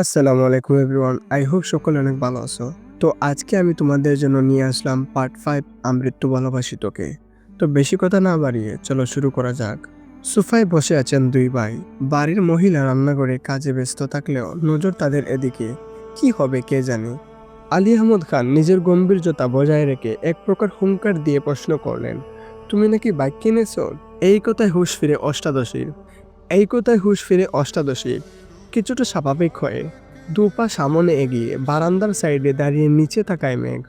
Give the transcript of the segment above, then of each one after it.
আসসালামু আলাইকুম everyone. I hope সকলে অনেক ভালো আছো। তো আজকে আমি তোমাদের জন্য নিয়ে আসলাম পার্ট 5 আমৃত্যু ভালোবাসি তোকে। তো বেশি কথা না বাড়িয়ে চলো শুরু করা যাক। সোফায় বসে আছেন দুই ভাই। বাড়ির মহিলা রান্নাঘরে কাজে ব্যস্ত থাকলেও নজর তাদের এদিকে। কি হবে কে জানে। আলী আহমদ খান নিজের গম্ভীর্যতা বজায় রেখে এক প্রকার হুঙ্কার দিয়ে প্রশ্ন করলেন, তুমি নাকি বাইক কিনেছো? এই কথায় হুঁশ ফিরে অষ্টাদশীর। কিছুটা স্বাভাবিক হয়ে দুপা সামনে এগিয়ে বারান্দার সাইডে দাঁড়িয়ে নিচে তাকায় মেঘ।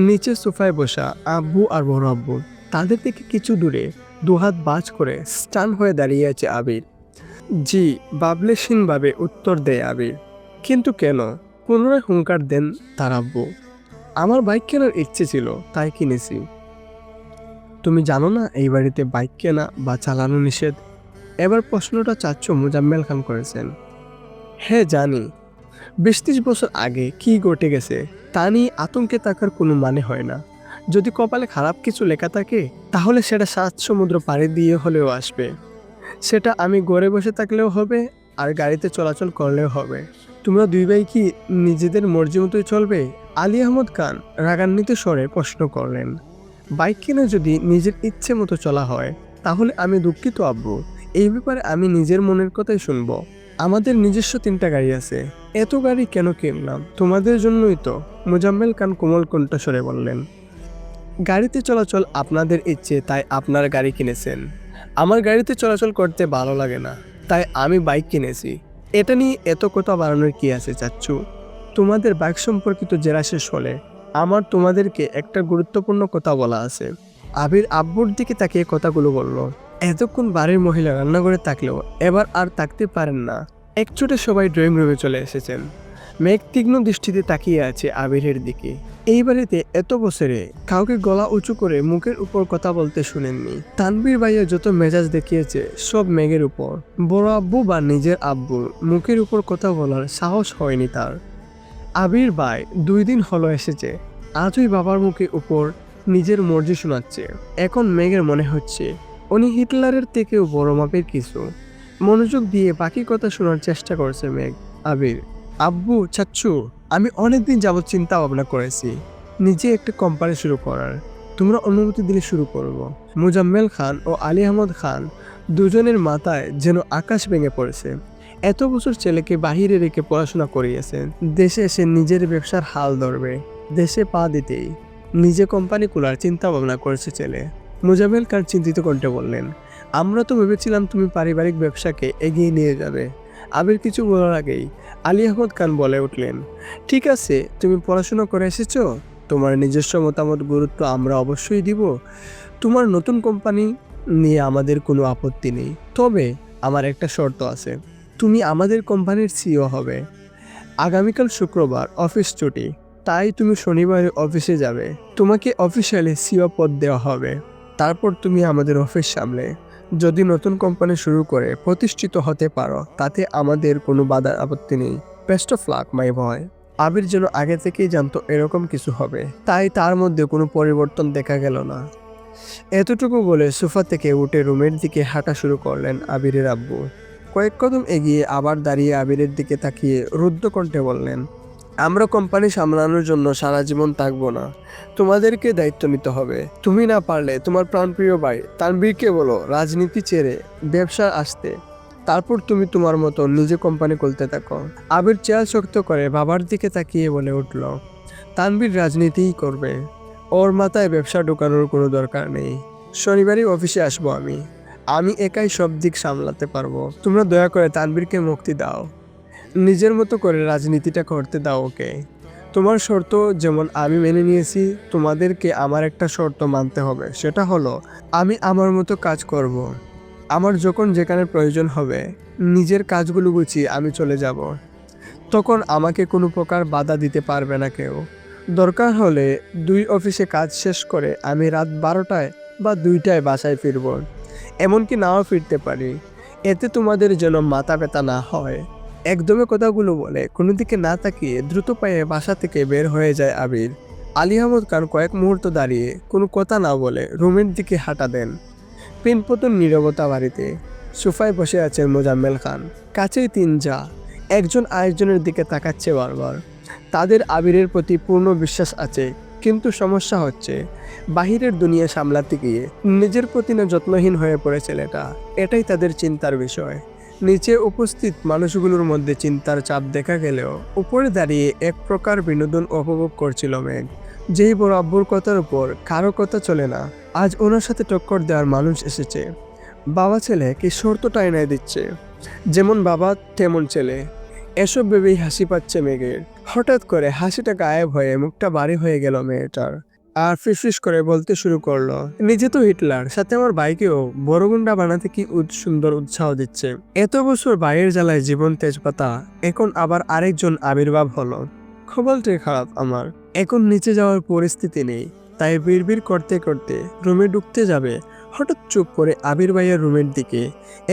নিচে সোফায় বসা আব্বু আর বড় আব্বু। তাদের থেকে কিছু দূরে দুহাত বাজ করে স্টান হয়ে দাঁড়িয়ে আছে আবির। জি, ভাবে উত্তর দেয় আবির। কিন্তু কেন? পুনরায় হুঙ্কার দেন তার আব্বু। আমার বাইক কেনার ইচ্ছে ছিল, তাই কিনেছি। তুমি জানো না এই বাড়িতে বাইক কেনা বা চালানো নিষেধ? এবার প্রশ্নটা চাচ্ছ মোজাম্মেল খান করেছেন। হ্যাঁ জানি। ২০-৩০ বছর আগে কি ঘটে গেছে তা নিয়ে আতঙ্কে থাকার কোনো মানে হয় না। যদি কপালে খারাপ কিছু লেখা থাকে তাহলে সেটা ৭ সমুদ্র পাড়ি দিয়ে হলেও আসবে। সেটা আমি ঘরে বসে থাকলেও হবে, আর গাড়িতে চলাচল করলেও হবে। তোমরা দুই ভাই কি নিজেদের মর্জি মতোই চলবে? আলী আহমদ খান রাগান্বিত স্বরে প্রশ্ন করলেন। বাইক কিনে যদি নিজের ইচ্ছে মতো চলা হয় তাহলে আমি দুঃখিত আব্বু। এই ব্যাপারে আমি নিজের মনের কথাই শুনবো। আমাদের নিজস্ব ৩টা গাড়ি আছে। এত গাড়ি কেন কিনলাম? তোমাদের জন্যই তো। মোজাম্মেল খান কোমল কণ্ঠস্বরে বললেন। গাড়িতে চলাচল আপনাদের ইচ্ছে, তাই আপনার গাড়ি কিনেছেন। আমার গাড়িতে চলাচল করতে ভালো লাগে না, তাই আমি বাইক কিনেছি। এটা নিয়ে এত কথা বাড়ানোর কি আছে চাচ্ছু? তোমাদের বাইক সম্পর্কিত জেরা শেষ হলে আমার তোমাদেরকে একটা গুরুত্বপূর্ণ কথা বলা আছে। আবির আব্বুর দিকে তাকিয়ে কথাগুলো বলল। এতক্ষণ বাড়ির মহিলা রান্নাঘরে থাকলেও এবার আর থাকতে পারেন না। একচোটে সবাই ড্রয়িং রুমে চলে এসেছেন। মেঘ তীক্ষ্ণ দৃষ্টিতে তাকিয়ে আছে আবিরের দিকে। এই বাড়িতে এত বছরে কাউকে গলা উঁচু করে মুখের উপর কথা বলতে শুনেননি। তানবীর ভাইয়া যত মেজাজ দেখিয়েছে সব মেঘের উপর। বড় আব্বু বা নিজের আব্বুর মুখের উপর কথা বলার সাহস হয়নি তার। আবির ভাই ২ দিন হলো এসেছে, আজই বাবার মুখে উপর নিজের মর্জি শোনাচ্ছে। এখন মেঘের মনে হচ্ছে উনি হিটলারের থেকেও বড় মাপের কিছু। মনোযোগ দিয়ে বাকি কথা শোনার চেষ্টা করছে মেঘ। আবির, আব্বু চাচ্ছু, আমি অনেকদিন যাবৎ চিন্তা ভাবনা করেছি নিজে একটা কোম্পানি শুরু করার। তোমরা অনুমতি দিলে শুরু করব। মোজাম্মেল খান ও আলী আহমদ খান দুজনের মাথায় যেন আকাশ ভেঙে পড়েছে। এত বছর ছেলেকে বাহিরে রেখে পড়াশোনা করিয়েছেন, দেশে এসে নিজের ব্যবসার হাল ধরবে। দেশে পা দিতেই নিজে কোম্পানি খোলার চিন্তা ভাবনা করেছে ছেলে। মোজাম্মেল খান চিন্তিত কণ্ঠে বললেন, আমরা তো ভেবেছিলাম তুমি পারিবারিক ব্যবসাকে এগিয়ে নিয়ে যাবে। আবির কিছু বলার আগেই আলী আহমদ খান বলে উঠলেন, ঠিক আছে, তুমি পড়াশোনা করে এসেছো, তোমার নিজস্ব মতামত গুরুত্ব আমরা অবশ্যই দিব। তোমার নতুন কোম্পানি নিয়ে আমাদের কোনো আপত্তি নেই, তবে আমার একটা শর্ত আছে। তুমি আমাদের কোম্পানির সিইও হবে। আগামীকাল শুক্রবার অফিস ছুটি, তাই তুমি শনিবারে অফিসে যাবে। তোমাকে অফিসিয়ালি সিইও পদ দেওয়া হবে। তারপর তুমি আমাদের অফিস সামলে যদি নতুন কোম্পানি শুরু করে প্রতিষ্ঠিত হতে পারো, তাতে আমাদের কোনো বাধা আপত্তি নেই। বেস্ট অফ লাক মাই বয়। আবির যেন আগে থেকেই জানতো এরকম কিছু হবে, তাই তার মধ্যে কোনো পরিবর্তন দেখা গেল না। এতটুকু বলে সোফা থেকে উঠে রুমের দিকে হাঁটা শুরু করলেন আবিরের আব্বু। কয়েক কদম এগিয়ে আবার দাঁড়িয়ে আবিরের দিকে তাকিয়ে রুদ্ধ কণ্ঠে বললেন, আমরা কোম্পানি সামলানোর জন্য সারা জীবন থাকবো না, তোমাদেরকে দায়িত্ব নিতে হবে। তুমি না পারলে তোমার প্রাণপ্রিয় ভাই তানবীরকে বলো রাজনীতি ছেড়ে ব্যবসা আসতে, তারপর তুমি তোমার মতো নিজে কোম্পানি খুলতে থাকো। আবির চেয়ার শক্ত করে বাবার দিকে তাকিয়ে বলে উঠল, তানবীর রাজনীতিই করবে, ওর মাথায় ব্যবসা ঢোকানোর কোনো দরকার নেই। শনিবারই অফিসে আসবো আমি। আমি একাই সব দিক সামলাতে পারবো। তোমরা দয়া করে তানবীরকে মুক্তি দাও, নিজের মতো করে রাজনীতিটা করতে দাও ওকে। তোমার শর্ত যেমন আমি মেনে নিয়েছি, তোমাদেরকে আমার একটা শর্ত মানতে হবে। সেটা হলো আমি আমার মতো কাজ করব। আমার যখন যেখানে প্রয়োজন হবে নিজের কাজগুলো গুছিয়ে আমি চলে যাব। তখন আমাকে কোনো প্রকার বাধা দিতে পারবে না কেউ। দরকার হলে ২ অফিসে কাজ শেষ করে আমি রাত ১২টায় বা ২টায় বাসায় ফিরব। এমনকি নাও ফিরতে পারি। এতে তোমাদের যেন মাথা ব্যথা না হয়। একদমে কথাগুলো বলে কোনো দিকে না তাকিয়ে দ্রুত পায়ে বাসা থেকে বের হয়ে যায় আবির। আলী আহমদ খান কয়েক মুহূর্ত দাঁড়িয়ে কোনো কথা না বলে রুমের দিকে হাঁটা দেন। পিনপতন নীরবতা বাড়িতে। সোফায় বসে আছেন মোজাম্মেল খান, কাছেই ৩ জা। একজন আরেকজনের দিকে তাকাচ্ছে বারবার। তাদের আবিরের প্রতি পূর্ণ বিশ্বাস আছে, কিন্তু সমস্যা হচ্ছে বাহিরের দুনিয়া সামলাতে গিয়ে নিজের প্রতি না যত্নহীন হয়ে পড়ে ছেলেটা। এটাই তাদের চিন্তার বিষয়। নিচে উপস্থিত মানুষগুলোর মধ্যে চিন্তার চাপ দেখা গেলেও উপরে দাঁড়িয়ে এক প্রকার বিনোদন উপভোগ করছিল মেঘ। যেই বড় আব্বুর কথার উপর কারো কথা চলে না, আজ ওনার সাথে টক্কর দেওয়ার মানুষ এসেছে। বাবা ছেলে কি শর্তটা এনে দিচ্ছে, যেমন বাবা তেমন ছেলে। এসব ভেবেই হাসি পাচ্ছে মেঘের। হঠাৎ করে হাসিটা গায়েব হয়ে মুখটা ভারী হয়ে গেল মেয়েটার, আর ফিসফিস করে বলতে শুরু করলো, নিজে তো হিটলার, সাথে আমার ভাইকেও বড়গুন্ডা বানাতে কি সুন্দর উৎসাহ দিচ্ছে। এত বছর ভাইয়ের জ্বালায় জীবন তেজপাতা, এখন আবার আরেকজন আবির্ভাব হলো। খবরটাই খারাপ আমার, এখন নিচে যাওয়ার পরিস্থিতি নেই। তাই বিড়বিড় করতে করতে রুমে ঢুকতে যাবে, হঠাৎ চুপ করে আবির ভাইয়ের রুমের দিকে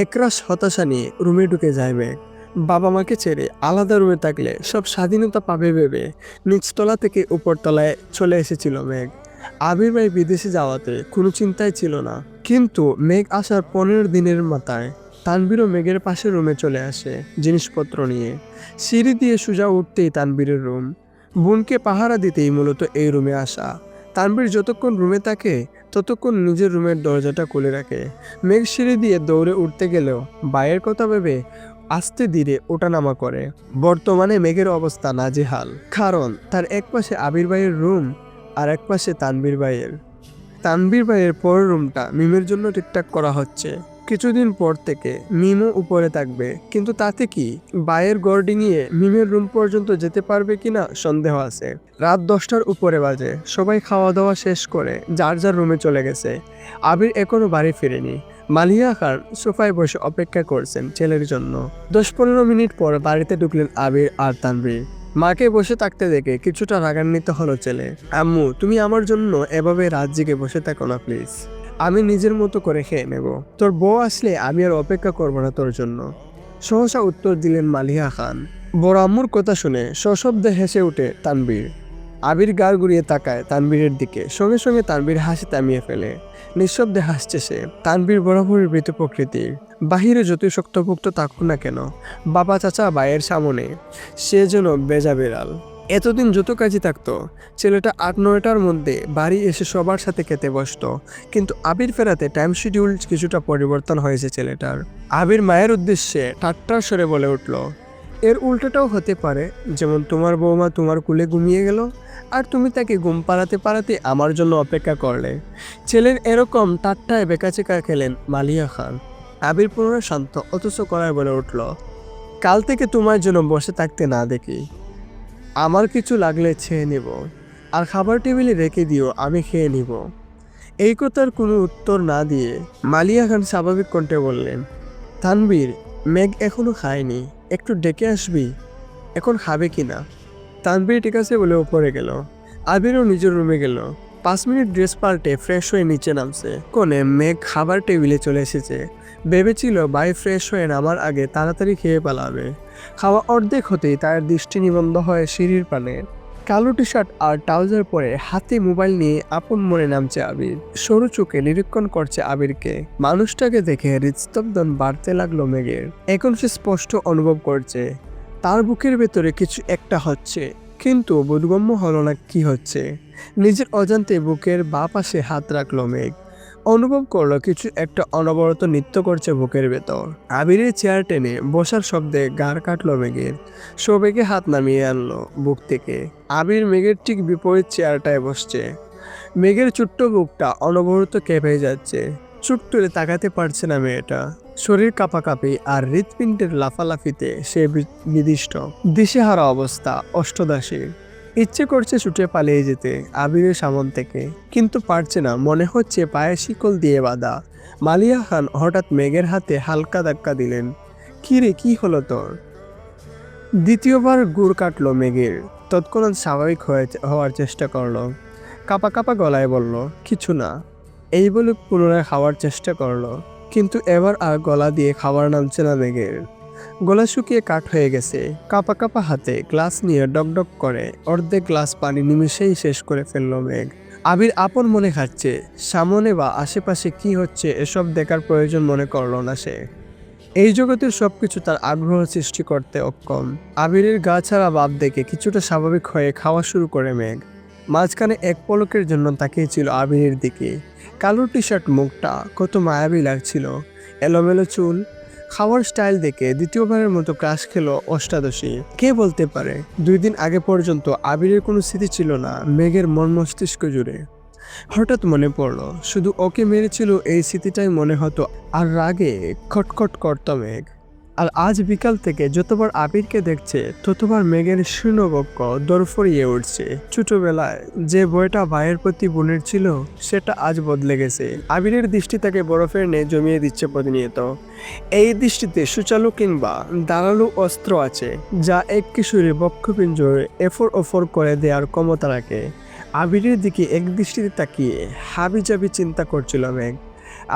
একরাশ হতাশা নিয়ে রুমে ঢুকে যায় মেঘ। বাবা মাকে ছেড়ে আলাদা রুমে থাকলে সব স্বাধীনতা পাবে ভেবে নিচতলা থেকে উপরতলায় চলে এসেছিল মেঘ। আবির ভাই বিদেশে যাওয়াতে কোনো চিন্তাই ছিল না, কিন্তু মেঘ আসার 15 দিনের মাথায় তানবীরও মেঘের পাশে রুমে চলে আসে জিনিসপত্র নিয়ে। সিঁড়ি দিয়ে সোজা উঠতেই তানবীরের রুম। বোনকে পাহারা দিতেই মূলত এই রুমে আসা। তানবীর যতক্ষণ রুমে থাকে ততক্ষণ নিজের রুমের দরজাটা খুলে রাখে। মেঘ সিঁড়ি দিয়ে দৌড়ে উঠতে গেলেও ভাইয়ের কথা ভেবে আস্তে ধীরে ওঠানামা করে। বর্তমানে মেঘের অবস্থা নাজেহাল, কারণ তার এক পাশে আবির ভাইয়ের রুম আর এক পাশে তানবীর ভাইয়ের পরের রুমটা মিমের জন্য ঠিকঠাক করা হচ্ছে। কিছুদিন পর থেকে মিমও উপরে থাকবে, কিন্তু তাতে কি ভাইয়ের ঘর ডিঙিয়ে মিমের রুম পর্যন্ত যেতে পারবে কিনা সন্দেহ আছে। রাত 10টার উপরে বাজে, সবাই খাওয়া দাওয়া শেষ করে যার যার রুমে চলে গেছে। আবির এখনো বাড়ি ফিরেনি। মালিয়া খান সোফায় বসে অপেক্ষা করছেন ছেলের জন্য। 10-15 মিনিট পর বাড়িতে ঢুকলেন আবির আর তানবীর। মাকে বসে থাকতে দেখে কিছুটা রাগান্বিত হলো ছেলে। আম্মু, তুমি আমার জন্য এভাবে রাত জেগে বসে থাকো না প্লিজ, আমি নিজের মতো করে খেয়ে নেব। তোর বউ আসলে আমি আর অপেক্ষা করবো না তোর জন্য, সহসা উত্তর দিলেন মালিয়া খান। বড় আম্মুর কথা শুনে সশব্দে হেসে উঠে তানবীর। আবির গাল ঘুরিয়ে তাকায় তানবীরের দিকে, সঙ্গে সঙ্গে তানবীর হাসি থামিয়ে ফেলে। নিঃশব্দে হাসছে সে। তানবীর বরাবরই মৃত প্রকৃতির, বাহিরে যতই শক্তভুক্ত থাকুক না কেন, বাবা চাচা ভাইয়ের সামনে সে যেন বেজা বেড়াল। এতদিন যত কাজই থাকতো, ছেলেটা 8-9টার মধ্যে বাড়ি এসে সবার সাথে খেতে বসতো, কিন্তু আবির ফেরাতে টাইম শিডিউল কিছুটা পরিবর্তন হয়েছে ছেলেটার। আবির মায়ের উদ্দেশ্যে ঠাট্টার স্বরে বলে উঠল, এর উল্টোটাও হতে পারে, যেমন তোমার বৌমা তোমার কুলে ঘুমিয়ে গেল আর তুমি তাকে ঘুম পাড়াতে পাড়াতে আমার জন্য অপেক্ষা করলে। ছেলের এরকম ঠাট্টায় বেকাচেকা খেলেন মালিয়া খান। আবির পুনরায় শান্ত অথচ করায় বলে উঠল, কাল থেকে তোমার জন্য বসে থাকতে না দেখি, আমার কিছু লাগলে ছেয়ে নেব, আর খাবার টেবিলে রেখে দিও, আমি খেয়ে নিব। এই কথার কোনো উত্তর না দিয়ে মালিয়া খান স্বাভাবিক কণ্ঠে বললেন, তানবীর, মেঘ এখনো খায়নি, একটু ডেকে আসবি, এখন খাবে কিনা। তানবীর ঠিক আছে বলে উপরে গেল। আবিরও নিজের রুমে গেল। 5 মিনিট ড্রেস পাল্টে ফ্রেশ হয়ে নিচে নামছে। কোণে মেঘ খাবার টেবিলে চলে এসেছে। ভেবেছিল ভাই ফ্রেশ হয়ে নামার আগে তাড়াতাড়ি খেয়ে পালাবে। খাওয়া অর্ধেক হতেই তার দৃষ্টি নিবন্ধ হয় সিঁড়ির পানে। কালো টি শার্ট আর ট্রাউজার পরে হাতে মোবাইল নিয়ে আপন মনে নামছে আবির। সরু চোখে নিরীক্ষণ করছে আবিরকে। মানুষটাকে দেখে হৃদস্পন্দন বাড়তে লাগলো মেঘের। এখন সে স্পষ্ট অনুভব করছে তার বুকের ভেতরে কিছু একটা হচ্ছে, কিন্তু বোধগম্য হলো না কি হচ্ছে। নিজের অজান্তে বুকের বাঁ পাশে হাত রাখলো মেঘ। অনুভব করলো কিছু একটা অনবরত নৃত্য করছে বুকের ভেতর। আবিরের চেয়ার টেনে বসার শব্দে গাড় কাটলো মেঘের। সবেগে হাত নামিয়ে আনলো বুক থেকে। আবির মেঘের ঠিক বিপরীত চেয়ারটায় বসছে। মেঘের ছোট্ট বুকটা অনবরত কেঁপে যাচ্ছে। চুপ তুলে তাকাতে পারছে না মেয়েটা। শরীর কাঁপাকাঁপি আর হৃৎপিণ্ডের লাফালাফিতে সে বিদিষ্ট। দিশেহারা অবস্থা অষ্টদাসীর। ইচ্ছে করছে ছুটে পালিয়ে যেতে আবিরের সামন থেকে, কিন্তু পারছে না, মনে হচ্ছে পায়ে শিকল দিয়ে বাঁধা। মালিয়া খান হঠাৎ মেঘের হাতে হালকা ধাক্কা দিলেন। কি রে, কি হলো তোর? দ্বিতীয়বার গুড় কাটলো মেঘের। তৎক্ষণাৎ স্বাভাবিক হওয়ার চেষ্টা করলো। কাঁপা কাঁপা গলায় বলল, কিছু না। এই বলে পুনরায় খাওয়ার চেষ্টা করলো, কিন্তু এবার আর গলা দিয়ে খাবার নামছে না মেঘের। গলা শুকিয়ে কাঠ হয়ে গেছে। কাঁপা কাঁপা হাতে গ্লাস নিয়ে ডকডক করে অর্ধেক গ্লাস পানি নিমেষেই শেষ করে ফেলল মেঘ। আবির আপন মনে খাচ্ছে, সামনে বা আশেপাশে কি হচ্ছে এসব দেখার প্রয়োজন মনে করল না সে। এই জগতের সবকিছু তার আগ্রহ সৃষ্টি করতে অক্ষম। আবিরের গা ছাড়া ভাব দেখে কিছুটা স্বাভাবিক হয়ে খাওয়া শুরু করে মেঘ। মাঝখানে এক পলকের জন্য তাকিয়েছিল আবিরের দিকে। কালো টি শার্ট, মুখটা কত মায়াবী লাগছিল, এলোমেলো চুল। খাওয়ার স্টাইল দেখে দ্বিতীয়বারের মতো ক্রাশ খেলো অষ্টাদশী। কে বলতে পারে 2 দিন আগে পর্যন্ত আবিরের কোনো স্মৃতি ছিল না মেঘের মন মস্তিষ্ক জুড়ে। হঠাৎ মনে পড়ল শুধু ওকে মেরেছিল এই স্মৃতিটাই মনে হতো, আর রাগে খটখট করত মেঘ। আর আজ বিকাল থেকে যতবার আবিরকে দেখছে ততবার মেঘের শূন্যবক্ষ দরফরিয়ে উঠছে। ছোটবেলায় যে ভয়টা ভাইয়ের প্রতি বোনের ছিল সেটা আজ বদলে গেছে। আবিরের দৃষ্টি তাকে বরফের ন্যায় জমিয়ে দিচ্ছে প্রতিনিয়ত। এই দৃষ্টিতে সুচালু কিংবা দাঁড়ালো অস্ত্র আছে, যা এক কিশোরীর বক্ষপিঞ্জরে এফর ওফর করে দেওয়ার ক্ষমতা রাখে। আবিরের দিকে এক দৃষ্টিতে তাকিয়ে হাবিজাবি চিন্তা করছিল মেঘ।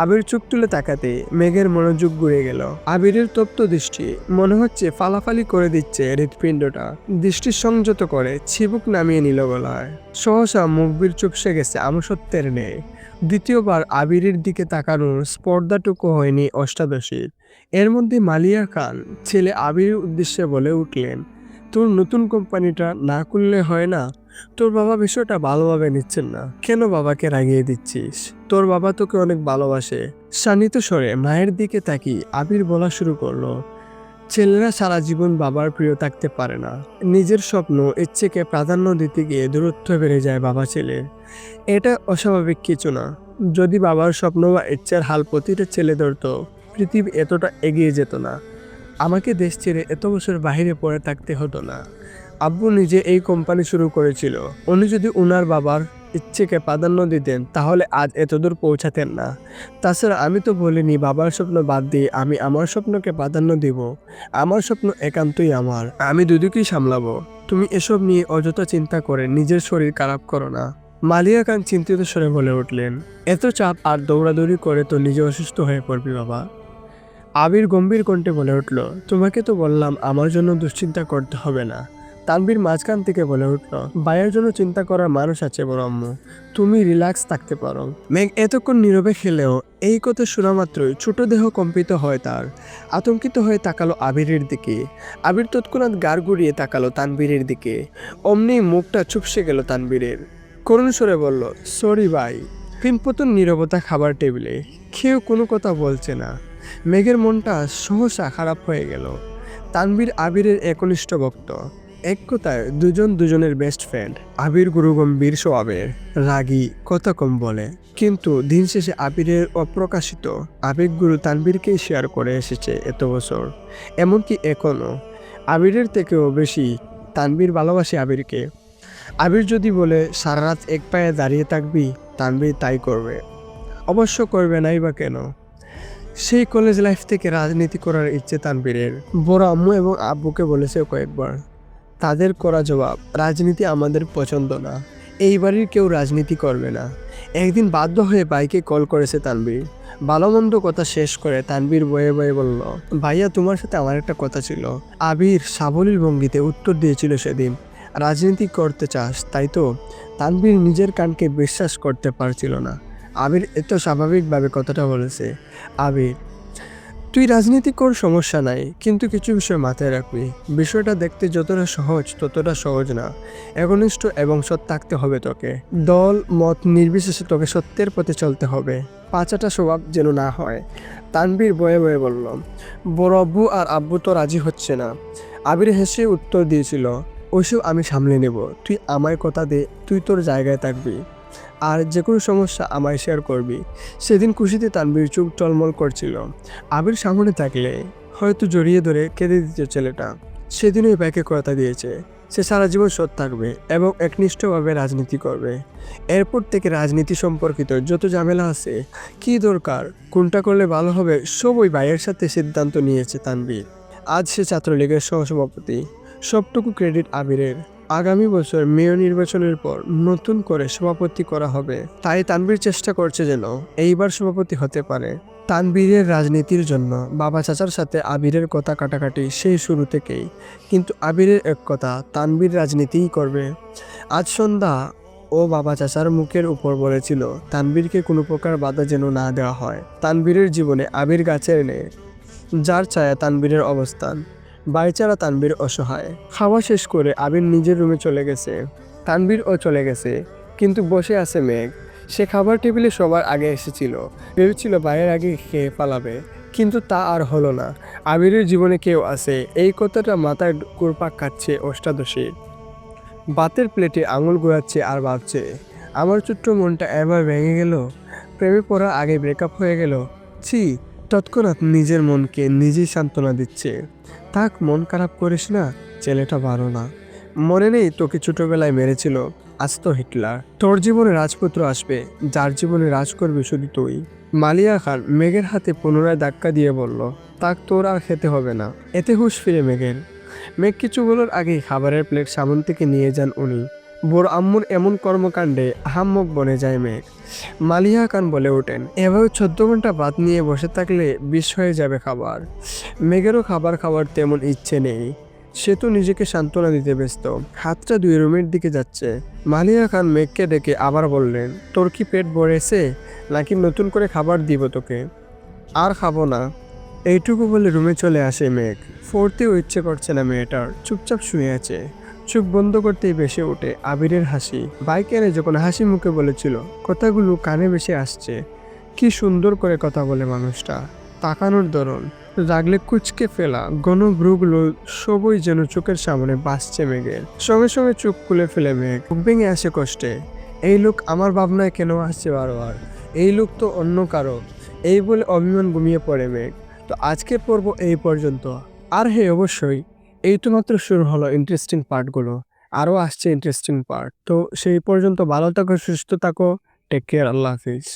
আবির চোখ তুলে তাকাতে মেঘের মনোযোগ ঘুরে গেল। আবিরের তপ্ত দৃষ্টি মনে হচ্ছে ফালাফালি করে দিচ্ছে হৃৎপিণ্ডটা। দৃষ্টি সংযত করে চিবুক নামিয়ে নিল গলায়। সহসা মুখবির চুপসে গেছে আমসত্বের নেই। দ্বিতীয়বার আবিরের দিকে তাকানোর স্পর্ধাটুকু হয়নি অষ্টাদশীর। এর মধ্যে মালিয়া খান ছেলে আবিরের উদ্দেশ্যে বলে উঠলেন, তোর নতুন কোম্পানিটা না করলে হয় না? তোর বাবা বিষয়টা ভালোভাবে নিচ্ছেন না, কেন বাবাকে রাগিয়ে দিচ্ছিস? তোর বাবা তোকে অনেক ভালোবাসে। শানিত স্বরে মায়ের দিকে তাকিয়ে আবির বলা শুরু করলো, ছেলেরা সারা জীবন বাবার প্রিয় থাকতে পারে না। নিজের স্বপ্ন ইচ্ছেকে প্রাধান্য দিতে গিয়ে দূরত্ব বেড়ে যায় বাবা ছেলের। এটা অস্বাভাবিক কিছু না। যদি বাবার স্বপ্ন বা ইচ্ছার হাল প্রতিটা ছেলে ধরতো, পৃথিবী এতটা এগিয়ে যেত না। আমাকে দেশ ছেড়ে এত বছর বাইরে পড়ে থাকতে হতো না। আব্বু নিজে এই কোম্পানি শুরু করেছিল। উনি যদি উনার বাবার ইচ্ছেকে প্রাধান্য দিতেন তাহলে আজ এতদূর পৌঁছাতেন না। তাছাড়া আমি তো বলিনি বাবার স্বপ্ন বাদ দিয়ে আমি আমার স্বপ্নকে প্রাধান্য দিব। আমার স্বপ্ন একান্তই আমার, আমি দুদিকেই সামলাবো। তুমি এসব নিয়ে অযথা চিন্তা করে নিজের শরীর খারাপ করো না। মালিয়া খান চিন্তিত স্বরে বলে উঠলেন, এত চাপ আর দৌড়াদৌড়ি করে তো নিজে অসুস্থ হয়ে পড়বি বাবা। আবির গম্ভীর কণ্ঠে বলে উঠল, তোমাকে তো বললাম আমার জন্য দুশ্চিন্তা করতে হবে না। তানবীর মাঝখান থেকে বলে উঠল, ভাইয়ের জন্য চিন্তা করার মানুষ আছে বড় আম্মু, তুমি রিল্যাক্স থাকতে পারো। মেঘ এতক্ষণ নীরবে খেলেও এই কথা শোনা মাত্রই ছোট দেহ কম্পিত হয় তার। আতঙ্কিত হয়ে তাকালো আবিরের দিকে। আবির তৎক্ষণাৎ গাড় ঘুরিয়ে তাকালো তানবীরের দিকে। অমনি মুখটা চুপসে গেল তানবীরের। করুণ স্বরে বলল, সরি ভাই। পিনপতন নীরবতা খাবার টেবিলে। কেউ কোনো কথা বলছে না। মেঘের মনটা সহসা খারাপ হয়ে গেল। তানবীর আবিরের একনিষ্ঠ ভক্ত। এক কথায় দুজন দুজনের বেস্ট ফ্রেন্ড। আবির গুরুগম্ভীর স্বভাবের, রাগী, কথা কম বলে, কিন্তু দিন শেষে আবিরের অপ্রকাশিত আবেগগুলো তানবীরকেই শেয়ার করে এসেছে এত বছর। এমনকি এখনও আবিরের থেকেও বেশি তানবীর ভালোবাসে আবিরকে। আবির যদি বলে সারা রাত এক পায়ে দাঁড়িয়ে থাকবি, তানবীর তাই করবে। অবশ্য করবে নাই বা কেন? সেই কলেজ লাইফ থেকে রাজনীতি করার ইচ্ছে তানবীরের। বড় আম্মু এবং আব্বুকে বলেছে কয়েকবার। তাদের করা জবাব, রাজনীতি আমাদের পছন্দ না, এই বাড়ির কেউ রাজনীতি করবে না। একদিন বাধ্য হয়ে বাইকে কল করেছে তানবীর। ভালো মন্দ কথা শেষ করে তানবীর বয়ে বয়ে বলল, ভাইয়া তোমার সাথে আমার একটা কথা ছিল। আবির সাবলীল ভঙ্গিতে উত্তর দিয়েছিল সেদিন, রাজনীতি করতে চাস তাই তো? তানবীর নিজের কানকে বিশ্বাস করতে পারছিল না। আবির এত স্বাভাবিকভাবে কথাটা বলেছে। আবির, তুই রাজনীতি কর, সমস্যা নাই, কিন্তু কিছু বিষয় মাথায় রাখবি। বিষয়টা দেখতে যতটা সহজ ততটা সহজ না। একনিষ্ঠ এবং সৎ থাকতে হবে তোকে। দল মত নির্বিশেষে তোকে সত্যের পথে চলতে হবে। পাঁচাটা স্বভাব যেন না হয়। তানবীর বয়ে বয়ে বলল, বড় আব্বু আর আব্বু তো রাজি হচ্ছে না। আবির হেসে উত্তর দিয়েছিল, ওইসব আমি সামলে নেব, তুই আমায় কথা দে তুই তোর জায়গায় থাকবি, আর যে কোনো সমস্যা আমায় শেয়ার করবি। সেদিন খুশিতে তানবীর চোখ টলমল করছিল। আবির সামনে থাকলে হয়তো জড়িয়ে ধরে কেঁদে দিত ছেলেটা। সেদিনও এই ব্যাকে কথা দিয়েছে, সে সারা জীবন সৎ থাকবে এবং একনিষ্ঠভাবে রাজনীতি করবে। এরপর থেকে রাজনীতি সম্পর্কিত যত ঝামেলা আছে, কী দরকার, কোনটা করলে ভালো হবে, সব ওই ভাইয়ের সাথে সিদ্ধান্ত নিয়েছে তানবীর। আজ সে ছাত্রলীগের সহসভাপতি। সবটুকু ক্রেডিট আবিরের। আগামী বছর মেয়র নির্বাচনের পর নতুন করে সভাপতি করা হবে, তাই তানবীর চেষ্টা করছে যেন এইবার সভাপতি হতে পারে। তানবীরের রাজনীতির জন্য বাবা চাচার সাথে আবিরের কথা কাটাকাটি সেই শুরু থেকেই, কিন্তু আবিরের এক কথা, তানবীর রাজনীতিই করবে। আজ সন্ধ্যা ও বাবা চাচার মুখের উপর বলেছিল তানবীরকে কোনো প্রকার বাধা যেন না দেওয়া হয়। তানবীরের জীবনে আবির গাছের নেই, যার ছায়া তানবীরের অবস্থান। বাইচারা তানবীর অসহায়। খাওয়া শেষ করে আবির নিজের রুমে চলে গেছে। তানবীরও চলে গেছে, কিন্তু বসে আছে মেঘ। সে খাবার টেবিলে সবার আগে এসেছিল, ভেবেছিল বাইরের আগে খেয়ে পালাবে, কিন্তু তা আর হলো না। আবিরের জীবনে কেউ আছে, এই কথাটা মাথায় ঘুরপাক খাচ্ছে অষ্টাদশী। ভাতের প্লেটে আঙুল ঘোরাচ্ছে আর ভাবছে, আমার ছোট্ট মনটা এবার ভেঙে গেল, প্রেমে পড়ার আগে ব্রেকআপ হয়ে গেল। ছি। তৎক্ষণাৎ নিজের মনকে নিজেই সান্ত্বনা দিচ্ছে, থাক মন খারাপ করিস না, ছেলেটা ভালো না। মনে নেই তোকে ছোটবেলায় মেরেছিল, আজ তো হিটলার। তোর জীবনে রাজপুত্র আসবে, যার জীবনে রাজ করবে শুধু তুই। মালিয়া খান মেঘের হাতে পুনরায় ধাক্কা দিয়ে বলল, তাক তোর আর খেতে হবে না। এতে হুঁশ ফিরে মেঘের। মেঘ কিছু বলার আগেই খাবারের প্লেট সামন থেকে নিয়ে যান উনি। বোর আম্মুর এমন কর্মকাণ্ডে আহাম্মক বনে যায় মেঘ। মালিয়া খান বলে ওঠেন, এভাবে 14 ঘন্টা ভাত নিয়ে বসে থাকলে বিষ হয়ে যাবে খাবার। মেঘেরও খাবার খাওয়ার তেমন ইচ্ছে নেই, সে তো নিজেকে সান্ত্বনা দিতে ব্যস্ত। হাতটা দুই রুমের দিকে যাচ্ছে। মালিয়া খান মেঘকে ডেকে আবার বললেন, তোর কি পেট ভরেছে, নাকি নতুন করে খাবার দিব তোকে? আর খাবো না। এইটুকু বলে রুমে চলে আসে মেঘ। পড়তেও ইচ্ছে করছে না মেয়েটার, চুপচাপ শুয়ে আছে। চোখ বন্ধ করতেই ভেসে ওঠে আবিরের হাসি। বাইক এনে যখন হাসি মুখে বলেছিল, কথাগুলো কানে ভেসে আসছে। কি সুন্দর করে কথা বলে মানুষটা, তাকানোর ধরন, রাগলে কুচকে ফেলা ঘন ভ্রুগুলো সবই যেন চোখের সামনে ভাসছে মেঘের। সঙ্গে সঙ্গে চোখ খুলে ফেলে মেঘ, বুক ভেঙে আসে কষ্টে। এই লোক আমার ভাবনায় কেন আসছে বারবার? এই লোক তো অন্য কারো। এই বলে অভিমান ঘুমিয়ে পড়ে মেঘ। তো আজকের পর্ব এই পর্যন্ত। আর হ্যাঁ, অবশ্যই এই তো মাত্র শুরু হলো ইন্টারেস্টিং পার্টগুলো, আরও আসছে ইন্টারেস্টিং পার্ট। তো সেই পর্যন্ত ভালো থাকো, সুস্থ থাকো, টেক কেয়ার, আল্লাহ হাফিজ।